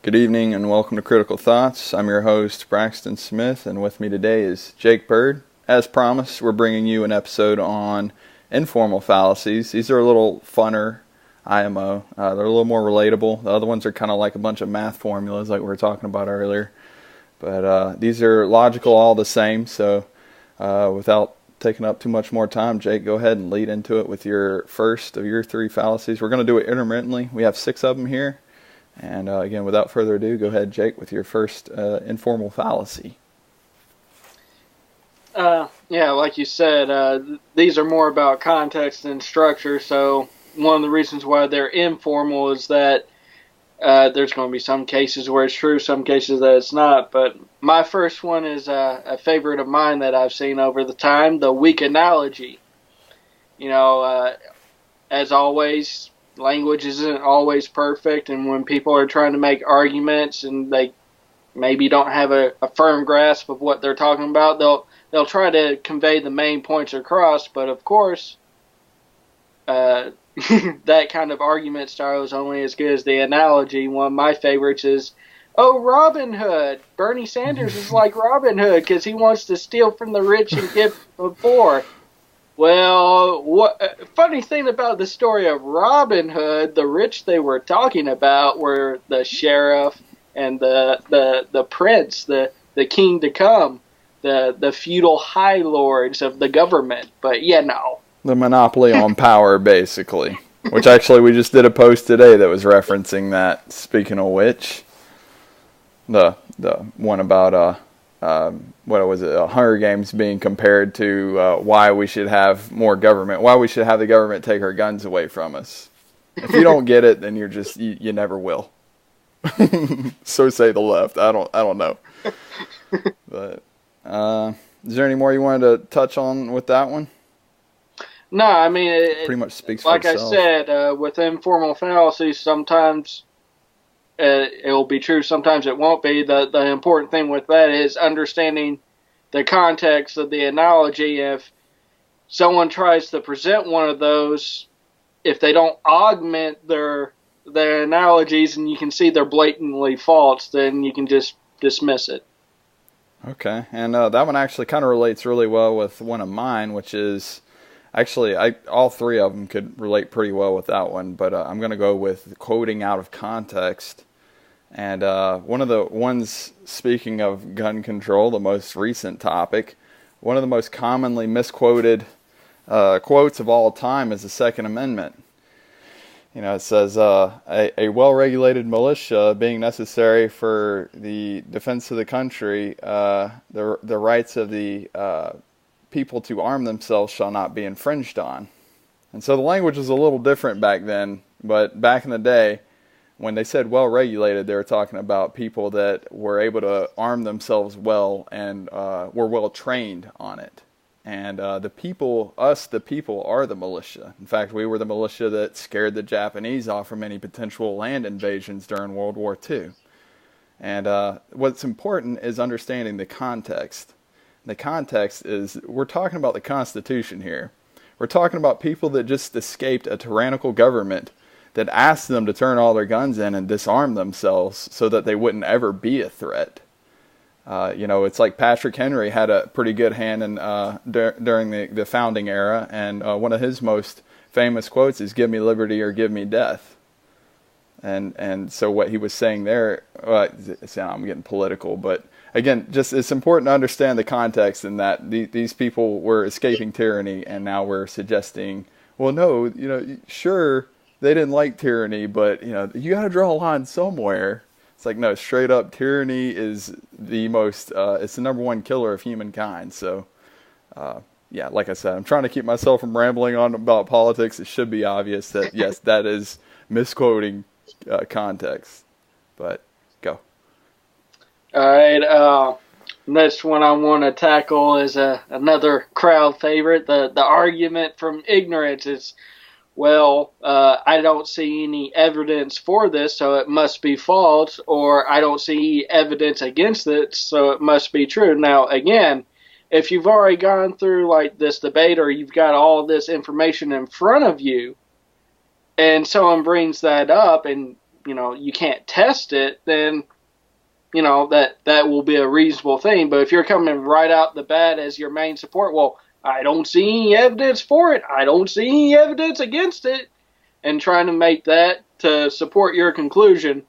Good evening and welcome to Critical Thoughts. I'm your host, Braxton Smith, and with me today is Jake Bird. As promised, we're bringing you an episode on informal fallacies. These are a little funner IMO. They're a little more relatable. The other ones are kind of like a bunch of math formulas like we were talking about earlier. But these are logical all the same, so without taking up too much more time, Jake, go ahead and lead into it with your first of your three fallacies. We're going to do it intermittently. We have 6 of them here. And again, without further ado, go ahead, Jake, with your first informal fallacy. Yeah, like you said, these are more about context and structure. So one of the reasons why they're informal is that there's going to be some cases where it's true, some cases that it's not. But my first one is a favorite of mine that I've seen over the time, the weak analogy. You know, as always, language isn't always perfect, and when people are trying to make arguments and they maybe don't have a firm grasp of what they're talking about, they'll try to convey the main points across, but of course that kind of argument style is only as good as the analogy. One of my favorites is, oh, Robin Hood. Bernie Sanders is like Robin Hood because he wants to steal from the rich and give to the poor. Well, funny thing about the story of Robin Hood, the rich they were talking about were the sheriff and the prince, the king to come, the feudal high lords of the government. But the monopoly on power, basically. Which actually we just did a post today that was referencing that. Speaking of which, the one about what was it? Hunger Games being compared to why we should have more government, why we should have the government take our guns away from us. If you don't get it, then you're just you never will. So say the left. I don't know. But is there any more you wanted to touch on with that one? No, I mean it pretty much speaks for like itself. I said, with informal fallacies, sometimes it will be true, sometimes it won't be. The important thing with that is understanding the context of the analogy. If someone tries to present one of those, if they don't augment their analogies and you can see they're blatantly false, then you can just dismiss it. Okay, and that one actually kind of relates really well with one of mine, which is actually all 3 of them could relate pretty well with that one, but I'm going to go with quoting out of context. And one of the ones, speaking of gun control, the most recent topic, one of the most commonly misquoted quotes of all time is the Second Amendment. You know, it says, a well-regulated militia being necessary for the defense of the country, the rights of the people to arm themselves shall not be infringed on. And so the language was a little different back then, but back in the day, when they said well-regulated, they were talking about people that were able to arm themselves well and were well-trained on it. And the people are the militia. In fact, we were the militia that scared the Japanese off from any potential land invasions during World War II. And what's important is understanding the context. The context is, we're talking about the Constitution here. We're talking about people that just escaped a tyrannical government that asked them to turn all their guns in and disarm themselves so that they wouldn't ever be a threat. It's like Patrick Henry had a pretty good hand in during the founding era, and one of his most famous quotes is, "Give me liberty or give me death." And so what he was saying there, I'm getting political, but again, just it's important to understand the context in that these people were escaping tyranny, and now we're suggesting, well, no, sure, they didn't like tyranny, but you got to draw a line somewhere. It's like, no, straight up, tyranny is the most, it's the number one killer of humankind. So, like I said, I'm trying to keep myself from rambling on about politics. It should be obvious that, yes, that is misquoting context. But, go. All right, next one I want to tackle is another crowd favorite. The argument from ignorance is, well, I don't see any evidence for this, so it must be false, or I don't see evidence against it, so it must be true. Now, again, if you've already gone through like this debate, or you've got all this information in front of you, and someone brings that up, and you can't test it, then, that will be a reasonable thing. But if you're coming right out the bat as your main support, well, I don't see any evidence for it. I don't see any evidence against it. And trying to make that to support your conclusion,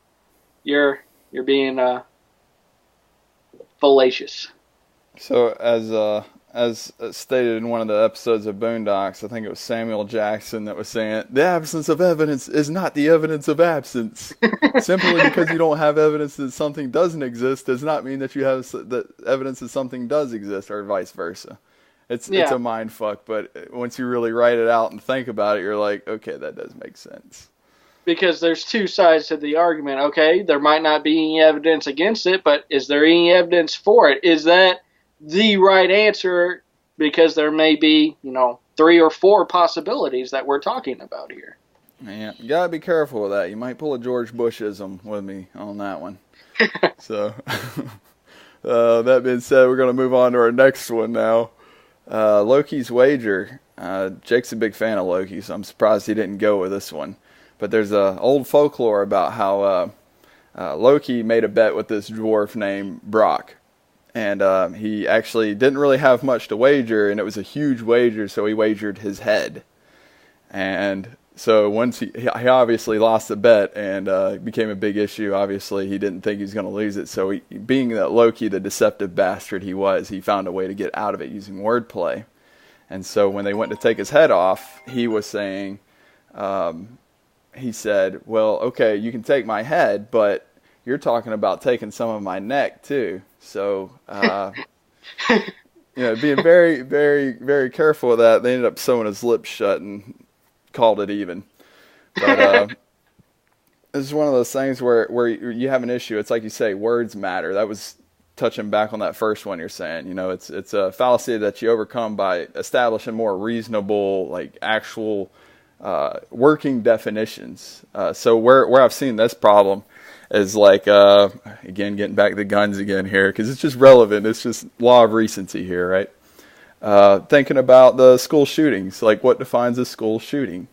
you're being fallacious. So as stated in one of the episodes of Boondocks, I think it was Samuel Jackson that was saying, the absence of evidence is not the evidence of absence. Simply because you don't have evidence that something doesn't exist does not mean that you have the evidence that something does exist, or vice versa. It's a mind fuck, but once you really write it out and think about it, you're like, okay, that does make sense. Because there's two sides to the argument. Okay, there might not be any evidence against it, but is there any evidence for it? Is that the right answer? Because there may be, 3 or 4 possibilities that we're talking about here. Yeah, you gotta be careful with that. You might pull a George Bushism with me on that one. So, that being said, we're gonna move on to our next one now. Loki's wager. Jake's a big fan of Loki, so I'm surprised he didn't go with this one. But there's a old folklore about how Loki made a bet with this dwarf named Brock. And he actually didn't really have much to wager, and it was a huge wager, so he wagered his head. And so once he obviously lost the bet, and it became a big issue. Obviously, he didn't think he was going to lose it. So being that Loki, the deceptive bastard he was, he found a way to get out of it using wordplay. And so when they went to take his head off, he was saying, he said, well, okay, you can take my head, but you're talking about taking some of my neck too. So, being very, very, very careful with that, they ended up sewing his lips shut and called it even. But this is one of those things where you have an issue. It's like you say, words matter. That was touching back on that first one you're saying. It's a fallacy that you overcome by establishing more reasonable, like actual working definitions. So where I've seen this problem is like, again, getting back to the guns again here, because it's just relevant. It's just law of recency here, right? Thinking about the school shootings, like what defines a school shooting?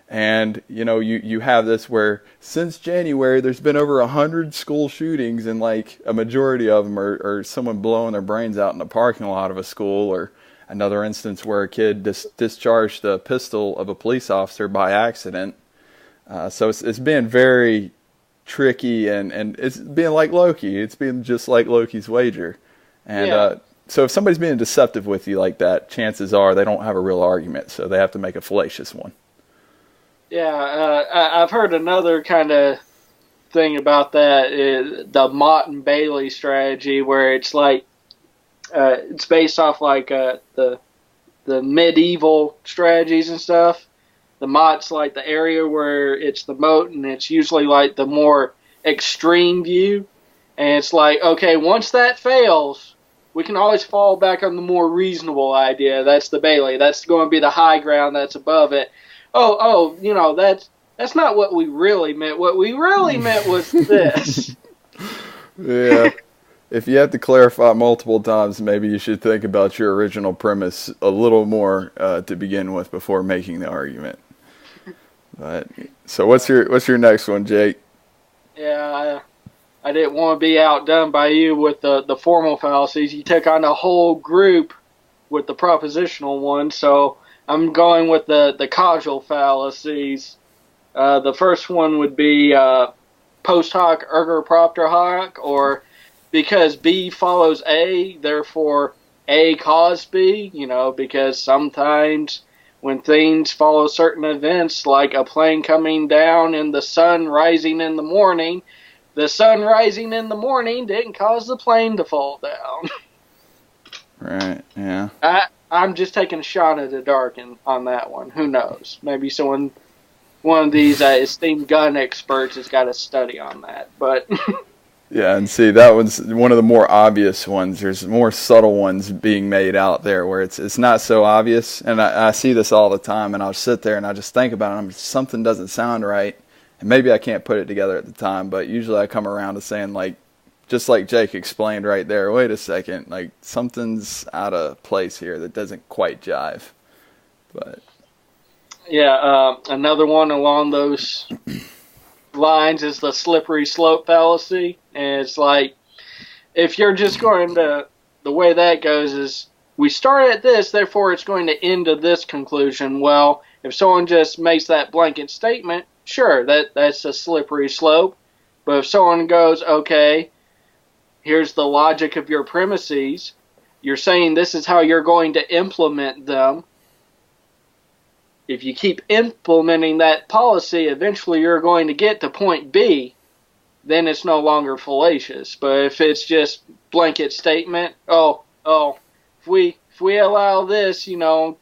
And, you have this where since January, there's been over 100 school shootings, and like a majority of them are someone blowing their brains out in the parking lot of a school, or another instance where a kid discharged a pistol of a police officer by accident. So it's been very tricky, and it's being like Loki. It's being just like Loki's wager. And so if somebody's being deceptive with you like that, chances are they don't have a real argument, so they have to make a fallacious one. Yeah, I've heard another kind of thing about that, is the Mott and Bailey strategy, where it's like, it's based off like the medieval strategies and stuff. The Mott's like the area where it's the moat, and it's usually like the more extreme view. And it's like, okay, once that fails, we can always fall back on the more reasonable idea. That's the Bailey. That's going to be the high ground that's above it. That's not what we really meant. What we really meant was this. Yeah. If you have to clarify multiple times, maybe you should think about your original premise a little more to begin with before making the argument. But so what's your next one, Jake? Yeah, I didn't want to be outdone by you with the formal fallacies. You took on a whole group with the propositional one, so I'm going with the causal fallacies. The first one would be post hoc ergo propter hoc, or because B follows A, therefore A caused B, because sometimes when things follow certain events, like a plane coming down and the sun rising in the morning, the sun rising in the morning didn't cause the plane to fall down. Right, yeah. I'm just taking a shot at the dark on that one. Who knows? Maybe one of these esteemed gun experts has got a study on that, but... Yeah, and see, that one's one of the more obvious ones. There's more subtle ones being made out there where it's not so obvious. And I see this all the time, and I'll sit there and I just think about it. Something doesn't sound right, and maybe I can't put it together at the time, but usually I come around to saying, like, just like Jake explained right there, wait a second, like, something's out of place here that doesn't quite jive. But yeah, another one along those lines is the slippery slope fallacy. And it's like, if you're just going to, the way that goes is, we start at this, therefore it's going to end to this conclusion. Well, if someone just makes that blanket statement, sure, that's a slippery slope. But if someone goes, okay, here's the logic of your premises, you're saying this is how you're going to implement them. If you keep implementing that policy, eventually you're going to get to point B, then it's no longer fallacious. But if it's just blanket statement, if we allow this, the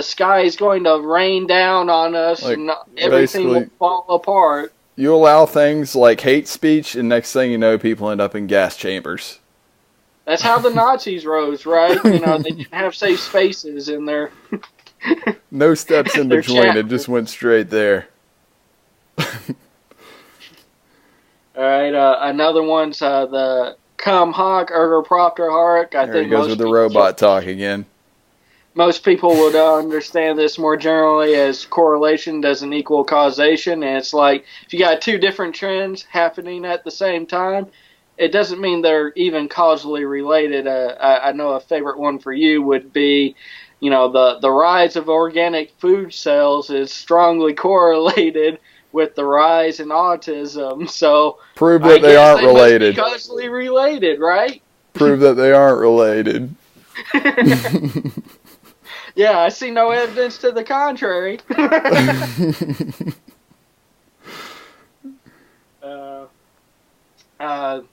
sky is going to rain down on us, like, and everything will fall apart. You allow things like hate speech, and next thing you know, people end up in gas chambers. That's how the Nazis rose, right? They didn't have safe spaces in their... No steps in between. It just went straight there. All right, another one's the Cum Hoc Ergo Propter Hark. I think he goes with the robot talk again. Most people would understand this more generally as correlation doesn't equal causation. And it's like, if you got two different trends happening at the same time, it doesn't mean they're even causally related. I know a favorite one for you would be, the rise of organic food sales is strongly correlated with the rise in autism. So prove that they aren't related. Must be causally related, right? Prove that they aren't related. Yeah, I see no evidence to the contrary.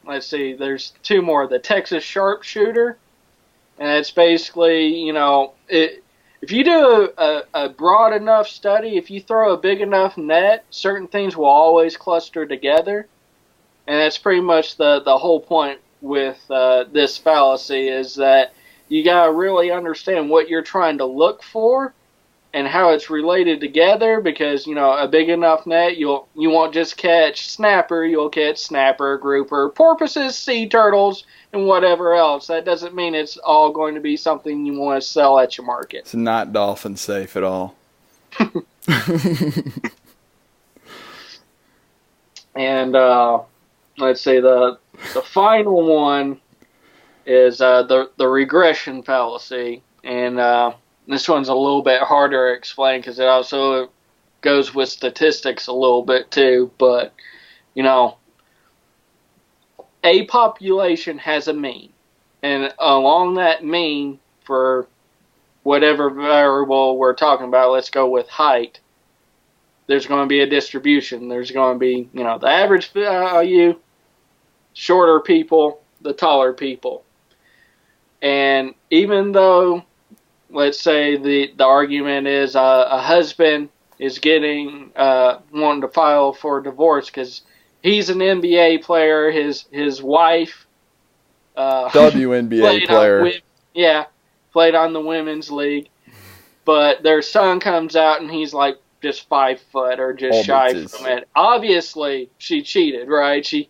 Let's see, there's two more. The Texas sharpshooter. And it's basically, if you do a broad enough study, if you throw a big enough net, certain things will always cluster together. And that's pretty much the whole point with this fallacy, is that you got to really understand what you're trying to look for and how it's related together, because, a big enough net, you won't just catch snapper, you'll catch snapper, grouper, porpoises, sea turtles, and whatever else. That doesn't mean it's all going to be something you want to sell at your market. It's not dolphin safe at all. And let's say the final one is the regression fallacy. And this one's a little bit harder to explain because it also goes with statistics a little bit too. But, a population has a mean. And along that mean, for whatever variable we're talking about, let's go with height, there's going to be a distribution. There's going to be, the average value, shorter people, the taller people. And even though, let's say the argument is a husband is wanting to file for divorce because he's an NBA player, his wife WNBA player. Played on the women's league. But their son comes out and he's like just 5 foot or just shy from it. Obviously, she cheated, right? She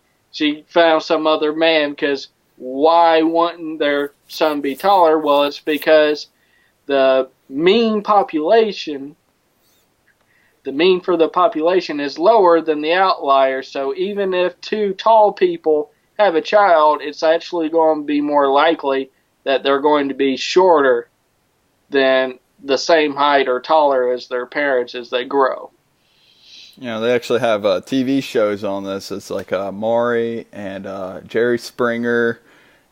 found some other man, because why wouldn't their son be taller? Well, it's because the mean for the population is lower than the outlier. So even if two tall people have a child, it's actually going to be more likely that they're going to be shorter than the same height or taller as their parents as they grow. They actually have TV shows on this. It's like Maury and Jerry Springer.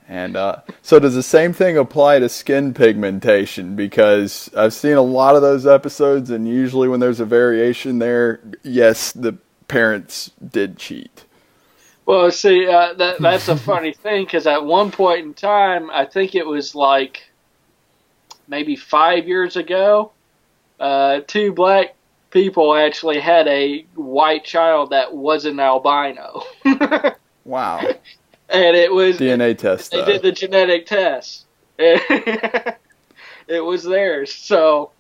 And so does the same thing apply to skin pigmentation? Because I've seen a lot of those episodes, and usually when there's a variation there, yes, the parents did cheat. Well, see, that's a funny thing, because at one point in time, I think it was like maybe 5 years ago, two black people actually had a white child that was an albino. Wow. And it was DNA test. They did the genetic test. It was theirs. So,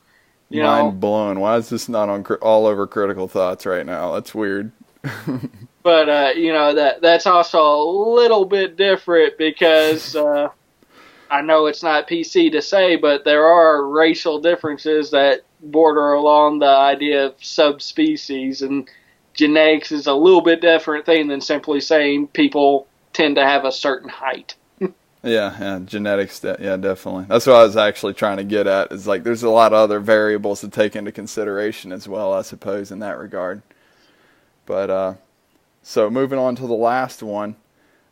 mind blown. Why is this not on all over Critical Thoughts right now? That's weird. But that's also a little bit different because I know it's not PC to say, but there are racial differences that border along the idea of subspecies, and genetics is a little bit different thing than simply saying people tend to have a certain height. Yeah, genetics, yeah, definitely. That's what I was actually trying to get at, is like there's a lot of other variables to take into consideration as well, I suppose, in that regard. But so moving on to the last one,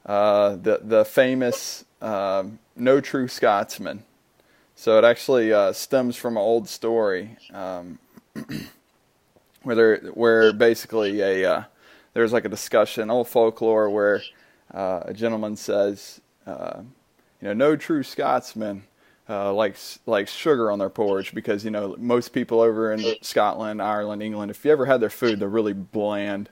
the famous No True Scotsman. So it actually stems from an old story where basically there's like a discussion, old folklore, where a gentleman says, no true Scotsman likes sugar on their porridge, because most people over in Scotland, Ireland, England, if you ever had their food, they're really bland.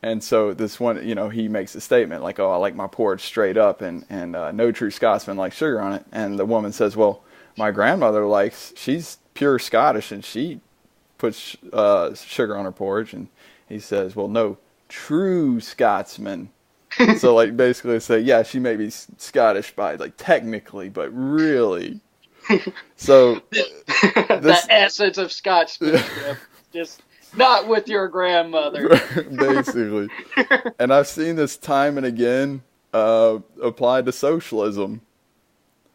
And so this one, he makes a statement like, "Oh, I like my porridge straight up," and no true Scotsman likes sugar on it. And the woman says, "Well, my grandmother she's pure Scottish, and she puts sugar on her porridge." And he says, "Well, no true Scotsman." So like basically say, yeah, she may be Scottish by like technically, but really. So the essence of Scotsmanship, just not with your grandmother. Basically. And I've seen this time and again applied to socialism.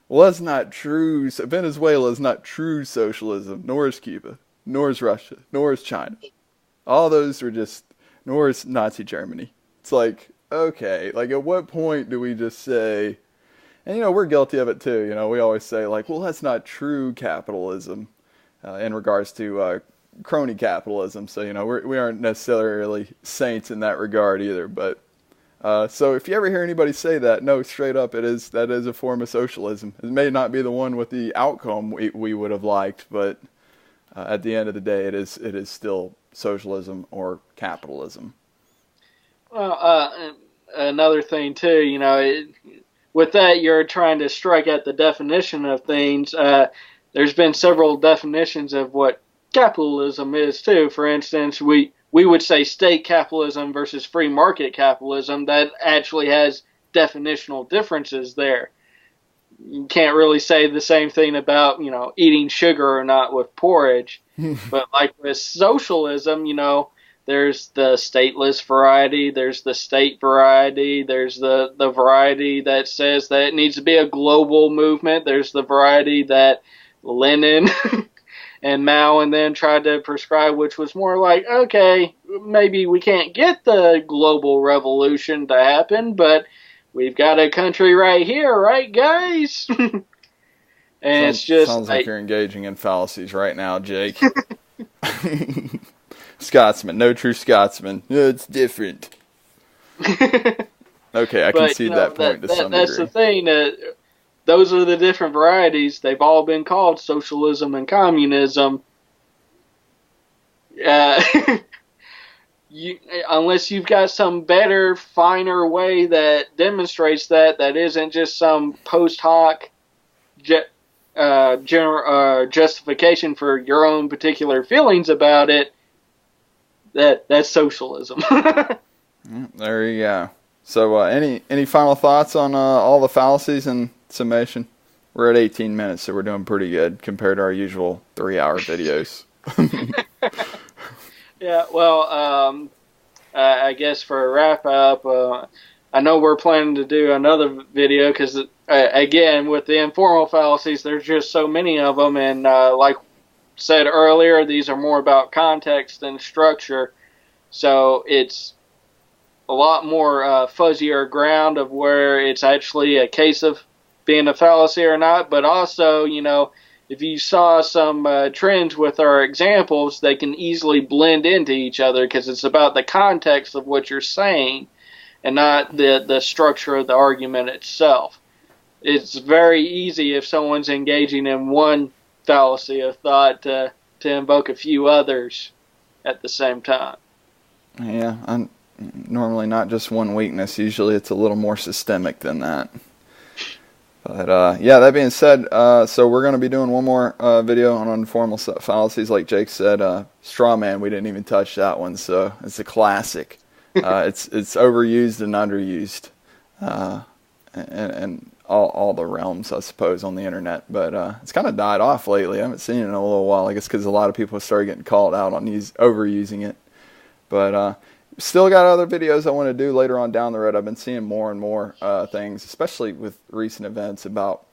Well, that's not true. Venezuela is not true socialism, nor is Cuba, nor is Russia, nor is China. All those are just, nor is Nazi Germany. It's like, okay, like at what point do we just say, and we're guilty of it too, we always say like, well, that's not true capitalism in regards to crony capitalism. So, we aren't necessarily saints in that regard either. But so if you ever hear anybody say that, no, straight up, that is a form of socialism. It may not be the one with the outcome we would have liked, but at the end of the day, it is still socialism or capitalism. Well, another thing too, with that, you're trying to strike at the definition of things. There's been several definitions of what capitalism is too. For instance, we would say state capitalism versus free market capitalism. That actually has definitional differences there. You can't really say the same thing about, eating sugar or not with porridge. But like with socialism, there's the stateless variety, there's the state variety, there's the variety that says that it needs to be a global movement, there's the variety that Lenin and Mao and then tried to prescribe, which was more like, okay, maybe we can't get the global revolution to happen, but we've got a country right here, right, guys? And sounds like you're engaging in fallacies right now, Jake. Scotsman, no true Scotsman. It's different. Okay, I concede that point to some degree. That's the thing. Those are the different varieties. They've all been called socialism and communism. Unless you've got some better, finer way that demonstrates that isn't just some post hoc justification for your own particular feelings about it, that's socialism. There you go. So any final thoughts on all the fallacies and summation? We're at 18 minutes, so we're doing pretty good compared to our usual 3-hour videos. Yeah, well, I guess for a wrap up, I know we're planning to do another video because, again, with the informal fallacies, there's just so many of them, and like said earlier, these are more about context than structure, so it's a lot more fuzzier ground of where it's actually a case of being a fallacy or not. But also, if you saw some trends with our examples, they can easily blend into each other because it's about the context of what you're saying and not the structure of the argument itself. It's very easy if someone's engaging in one fallacy of thought to invoke a few others at the same time. Yeah, I'm normally not just one weakness. Usually it's a little more systemic than that. But yeah, that being said, so we're going to be doing one more video on informal fallacies. Like Jake said, straw man, we didn't even touch that one, so it's a classic. It's overused and underused. And all the realms, I suppose, on the internet. But it's kind of died off lately. I haven't seen it in a little while. I guess because a lot of people started getting called out on overusing it. But still got other videos I want to do later on down the road. I've been seeing more and more things, especially with recent events about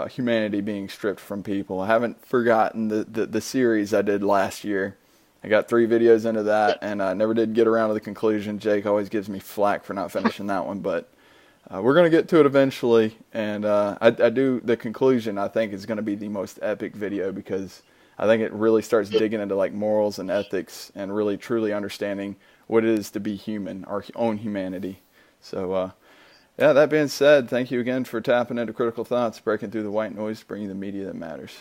humanity being stripped from people. I haven't forgotten the series I did last year. I got 3 videos into that, and I never did get around to the conclusion. Jake always gives me flack for not finishing that one, but we're going to get to it eventually. And I do, the conclusion, I think, is going to be the most epic video, because I think it really starts digging into like morals and ethics and really truly understanding what it is to be human, our own humanity. So, yeah, that being said, thank you again for tapping into Critical Thoughts, breaking through the white noise, bringing the media that matters.